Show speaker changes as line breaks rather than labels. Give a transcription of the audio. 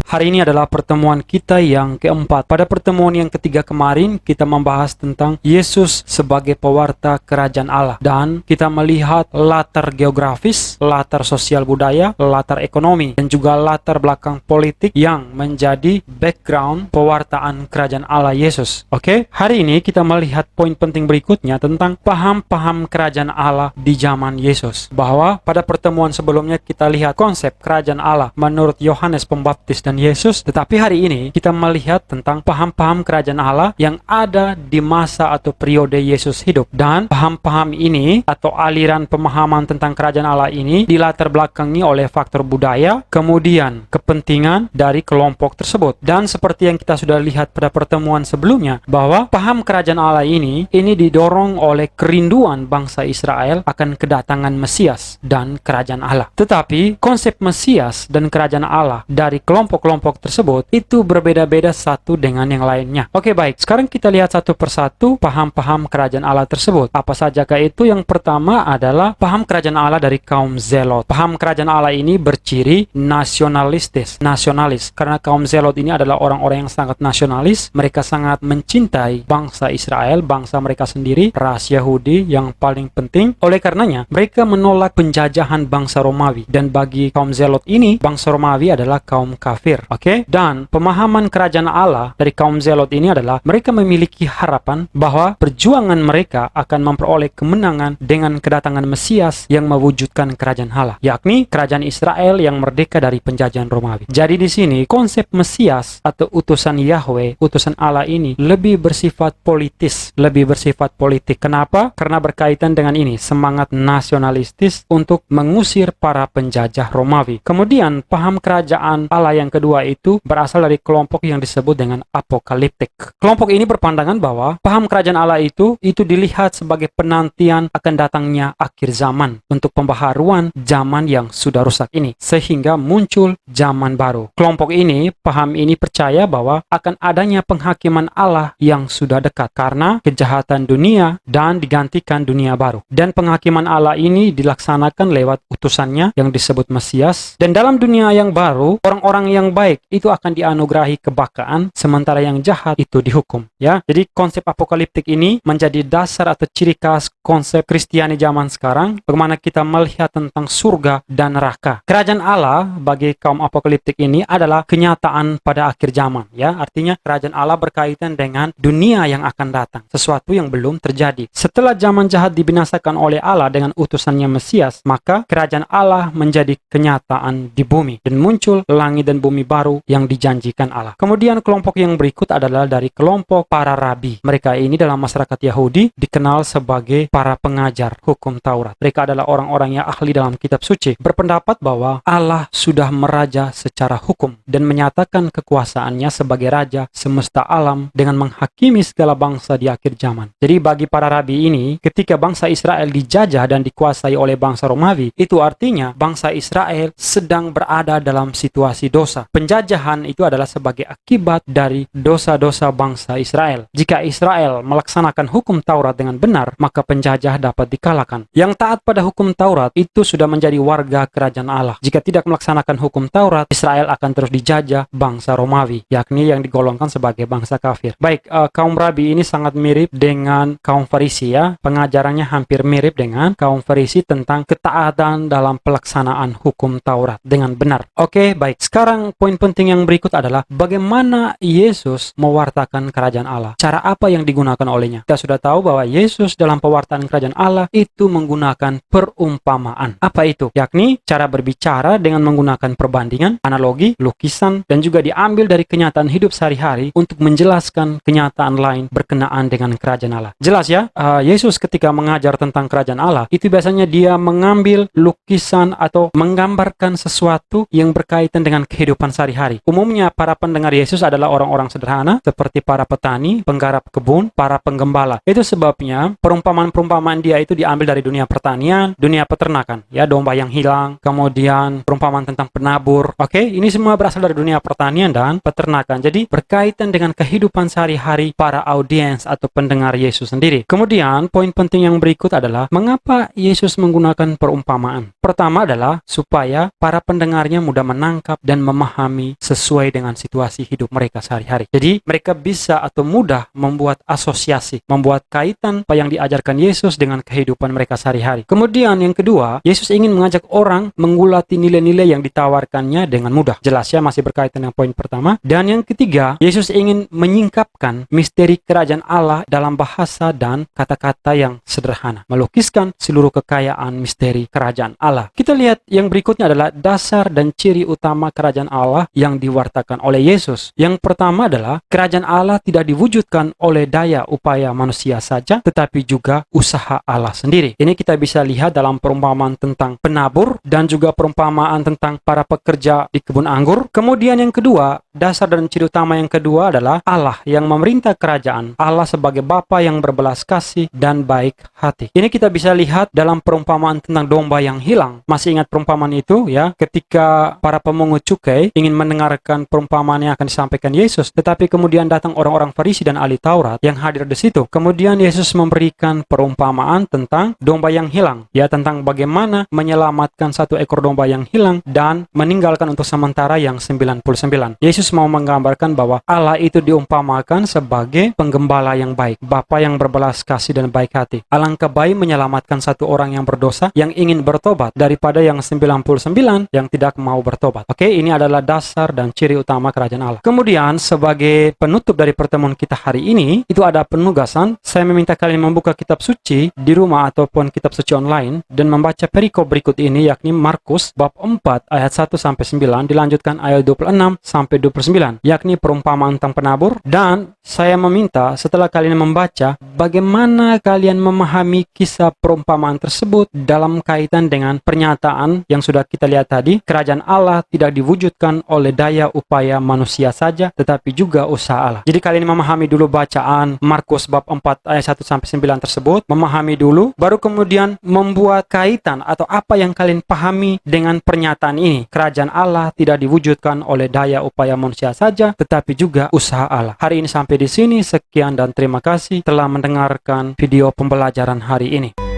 Hari ini adalah pertemuan kita yang keempat. Pada pertemuan yang ketiga kemarin, kita membahas tentang Yesus sebagai pewarta kerajaan Allah. Dan kita melihat latar geografis, latar sosial budaya, latar ekonomi, dan juga latar belakang politik yang menjadi background pewartaan kerajaan Allah Yesus. Oke, hari ini kita melihat poin penting berikutnya tentang paham-paham kerajaan Allah di zaman Yesus. Bahwa pada pertemuan sebelumnya kita lihat konsep kerajaan Allah menurut Yohanes Pembaptis dan Yesus, tetapi hari ini kita melihat tentang paham-paham kerajaan Allah yang ada di masa atau periode Yesus hidup. Dan paham-paham ini atau aliran pemahaman tentang kerajaan Allah ini dilatar belakangi oleh faktor budaya, kemudian kepentingan dari kelompok tersebut. Dan seperti yang kita sudah lihat pada pertemuan sebelumnya, bahwa paham kerajaan Allah ini didorong oleh kerinduan bangsa Israel akan kedatangan Mesias dan kerajaan Allah. Tetapi konsep Mesias dan kerajaan Allah dari kelompok tersebut itu berbeda-beda satu dengan yang lainnya. Oke, baik. Sekarang kita lihat satu persatu paham-paham kerajaan Allah tersebut. Apa sajakah itu? Yang pertama adalah paham kerajaan Allah dari kaum Zelot. Paham kerajaan Allah ini berciri nasionalis. Karena kaum Zelot ini adalah orang-orang yang sangat nasionalis. Mereka sangat mencintai bangsa Israel, bangsa mereka sendiri, ras Yahudi yang paling penting. Oleh karenanya, mereka menolak penjajahan bangsa Romawi. Dan bagi kaum Zelot ini, bangsa Romawi adalah kaum kafir. Oke? Dan pemahaman kerajaan Allah dari kaum Zelot ini adalah mereka memiliki harapan bahwa perjuangan mereka akan memperoleh kemenangan dengan kedatangan Mesias yang mewujudkan kerajaan Allah, yakni kerajaan Israel yang merdeka dari penjajahan Romawi. Jadi di sini konsep Mesias atau utusan Yahweh, utusan Allah ini lebih bersifat politis, lebih bersifat politik. Kenapa? Karena berkaitan dengan ini, semangat nasionalistis untuk mengusir para penjajah Romawi. Kemudian paham kerajaan Allah yang kedua itu berasal dari kelompok yang disebut dengan apokaliptik. Kelompok ini berpandangan bahwa paham kerajaan Allah itu dilihat sebagai penantian akan datangnya akhir zaman untuk pembaharuan zaman yang sudah rusak ini, sehingga muncul zaman baru. Kelompok ini, paham ini percaya bahwa akan adanya penghakiman Allah yang sudah dekat karena kejahatan dunia dan digantikan dunia baru. Dan penghakiman Allah ini dilaksanakan lewat utusannya yang disebut Mesias. Dan dalam dunia yang baru, orang-orang yang baik itu akan dianugerahi kebakaan, sementara yang jahat itu dihukum. Ya, jadi konsep apokaliptik ini menjadi dasar atau ciri khas konsep Kristiani zaman sekarang, bagaimana kita melihat tentang surga dan neraka. Kerajaan Allah bagi kaum apokaliptik ini adalah kenyataan pada akhir zaman. Ya, artinya kerajaan Allah berkaitan dengan dunia yang akan datang, sesuatu yang belum terjadi. Setelah zaman jahat dibinasakan oleh Allah dengan utusannya Mesias, maka kerajaan Allah menjadi kenyataan di bumi dan muncul langit dan bumi baru yang dijanjikan Allah. Kemudian kelompok yang berikut adalah dari kelompok para rabi. Mereka ini dalam masyarakat Yahudi dikenal sebagai para pengajar hukum Taurat. Mereka adalah orang-orang yang ahli dalam kitab suci, berpendapat bahwa Allah sudah meraja secara hukum dan menyatakan kekuasaannya sebagai raja semesta alam dengan menghakimi segala bangsa di akhir zaman. Jadi bagi para rabi ini, ketika bangsa Israel dijajah dan dikuasai oleh bangsa Romawi, itu artinya bangsa Israel sedang berada dalam situasi dosa. Penjajahan itu adalah sebagai akibat dari dosa-dosa bangsa Israel. Jika Israel melaksanakan hukum Taurat dengan benar, maka penjajah dapat dikalahkan. Yang taat pada hukum Taurat itu sudah menjadi warga kerajaan Allah. Jika tidak melaksanakan hukum Taurat, Israel akan terus dijajah bangsa Romawi, yakni yang digolongkan sebagai bangsa kafir. Baik, kaum rabi ini sangat mirip dengan kaum Farisi ya. Pengajarannya hampir mirip dengan kaum Farisi tentang ketaatan dalam pelaksanaan hukum Taurat dengan benar. Oke, baik. Sekarang poin penting yang berikut adalah bagaimana Yesus mewartakan kerajaan Allah. Cara apa yang digunakan olehnya? Kita sudah tahu bahwa Yesus dalam pewartaan kerajaan Allah itu menggunakan perumpamaan. Apa itu? Yakni cara berbicara dengan menggunakan perbandingan, analogi, lukisan, dan juga diambil dari kenyataan hidup sehari-hari untuk menjelaskan kenyataan lain berkenaan dengan kerajaan Allah. Jelas ya, Yesus ketika mengajar tentang kerajaan Allah, itu biasanya dia mengambil lukisan atau menggambarkan sesuatu yang berkaitan dengan kehidupan sehari-hari. Umumnya para pendengar Yesus adalah orang-orang sederhana seperti para petani, penggarap kebun, para penggembala. Itu sebabnya perumpamaan-perumpamaan dia itu diambil dari dunia pertanian, dunia peternakan, ya, domba yang hilang, kemudian perumpamaan tentang penabur. Oke, ini semua berasal dari dunia pertanian dan peternakan. Jadi berkaitan dengan kehidupan sehari-hari para audiens atau pendengar Yesus sendiri. Kemudian poin penting yang berikut adalah mengapa Yesus menggunakan perumpamaan. pertama adalah supaya para pendengarnya mudah menangkap dan memahami sesuai dengan situasi hidup mereka sehari-hari. Jadi mereka bisa atau mudah membuat asosiasi, membuat kaitan apa yang diajarkan Yesus dengan kehidupan mereka sehari-hari. Kemudian yang kedua, Yesus ingin mengajak orang menggulati nilai-nilai yang ditawarkannya dengan mudah. Jelas ya, masih berkaitan dengan poin pertama. Dan yang ketiga, Yesus ingin menyingkapkan misteri kerajaan Allah dalam bahasa dan kata-kata yang sederhana, melukiskan seluruh kekayaan misteri kerajaan Allah. Kita lihat yang berikutnya adalah dasar dan ciri utama kerajaan Allah yang diwartakan oleh Yesus. Yang pertama adalah kerajaan Allah tidak diwujudkan oleh daya upaya manusia saja, tetapi juga usaha Allah sendiri. Ini kita bisa lihat dalam perumpamaan tentang penabur dan juga perumpamaan tentang para pekerja di kebun anggur. Kemudian yang kedua, dasar dan ciri utama yang kedua adalah Allah yang memerintah kerajaan, Allah sebagai Bapa yang berbelas kasih dan baik hati. Ini kita bisa lihat dalam perumpamaan tentang domba yang hilang. Masih ingat perumpamaan itu ya, ketika para pemungut cukai ingin mendengarkan perumpamaan yang akan disampaikan Yesus, tetapi kemudian datang orang-orang Farisi dan ahli Taurat yang hadir di situ. Kemudian Yesus memberikan perumpamaan tentang domba yang hilang, ya, tentang bagaimana menyelamatkan satu ekor domba yang hilang dan meninggalkan untuk sementara yang 99. Yesus mau menggambarkan bahwa Allah itu diumpamakan sebagai penggembala yang baik, Bapa yang berbelas kasih dan baik hati. Alangkah baik menyelamatkan satu orang yang berdosa yang ingin bertobat daripada yang 99 yang tidak mau bertobat. Oke, ini adalah dasar dan ciri utama kerajaan Allah. Kemudian sebagai penutup dari pertemuan kita hari ini, itu ada penugasan. Saya meminta kalian membuka kitab suci di rumah ataupun kitab suci online dan membaca perikop berikut ini, yakni Markus bab 4 ayat 1 sampai 9, dilanjutkan ayat 26 sampai 29, yakni perumpamaan tentang penabur. Dan saya meminta setelah kalian membaca, bagaimana kalian memahami kisah perumpamaan tersebut dalam kaitan dengan pernyataan yang sudah kita lihat tadi, kerajaan Allah tidak diwujudkan oleh daya upaya manusia saja, tetapi juga usaha Allah. Jadi kalian memahami dulu bacaan Markus bab 4 ayat 1 sampai 9 tersebut, memahami dulu, baru kemudian membuat kaitan atau apa yang kalian pahami dengan pernyataan ini. Kerajaan Allah tidak diwujudkan oleh daya upaya manusia saja, tetapi juga usaha Allah. Hari ini sampai di sini, sekian dan terima kasih telah mendengarkan video pembelajaran hari ini.